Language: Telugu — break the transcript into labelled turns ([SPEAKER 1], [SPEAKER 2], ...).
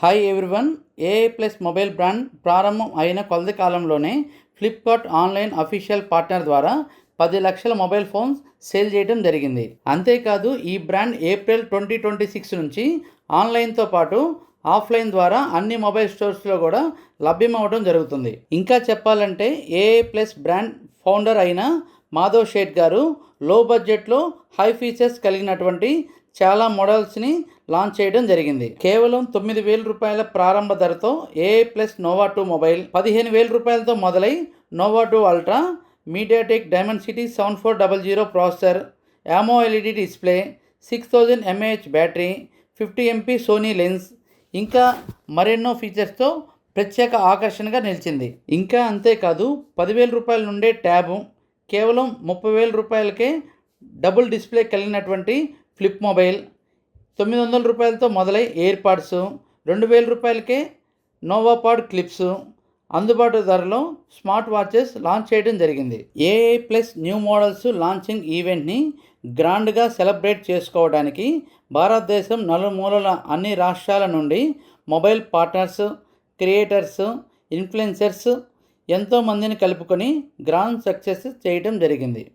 [SPEAKER 1] Hi everyone. AI plus mobile brand ప్రారంభం అయిన కొద్ది కాలంలోనే ఫ్లిప్కార్ట్ ఆన్లైన్ అఫీషియల్ పార్ట్నర్ ద్వారా 10 లక్షల మొబైల్ ఫోన్స్ సేల్ చేయడం జరిగింది. అంతేకాదు ఈ బ్రాండ్ ఏప్రిల్ 2026 నుంచి ఆన్లైన్తో పాటు ఆఫ్లైన్ ద్వారా అన్ని మొబైల్ స్టోర్స్లో కూడా లభ్యమవడం జరుగుతుంది. ఇంకా చెప్పాలంటే ఏఐ ప్లస్ బ్రాండ్ ఫౌండర్ అయిన మాధవ్ షేట్ గారు లో బడ్జెట్లో హై ఫీచర్స్ కలిగినటువంటి చాలా మోడల్స్ని లాంచ్ చేయడం జరిగింది. కేవలం 9,000 రూపాయల ప్రారంభ ధరతో ఏఐ ప్లస్ నోవా 2 మొబైల్, 15,000 రూపాయలతో మొదలై Nova 2 Ultra, MediaTek Dimensity 7400 processor, AMOLED display, 6000 mAh battery, 50 MP Sony lens, ఇంకా మరెన్నో ఫీచర్స్తో ప్రత్యేక ఆకర్షణగా నిలిచింది. ఇంకా అంతేకాదు 10,000 రూపాయల నుండే ట్యాబు, కేవలం 30,000 రూపాయలకే డబుల్ డిస్ప్లే కలిగినటువంటి ఫ్లిప్ మొబైల్, 900 రూపాయలతో మొదలై ఎయిర్ పాడ్స్, 2,000 రూపాయలకే నోవా పాడ్ క్లిప్స్, అందుబాటు ధరలో స్మార్ట్ వాచెస్ లాంచ్ చేయడం జరిగింది. AI plus new models launching ఈవెంట్ని గ్రాండ్గా సెలబ్రేట్ చేసుకోవడానికి భారతదేశం నలుమూలల అన్ని రాష్ట్రాల నుండి మొబైల్ పార్ట్నర్స్, క్రియేటర్స్, ఇన్ఫ్లుయెన్సర్స్ ఎంతోమందిని కలుపుకొని గ్రాండ్ సక్సెస్ చేయడం జరిగింది.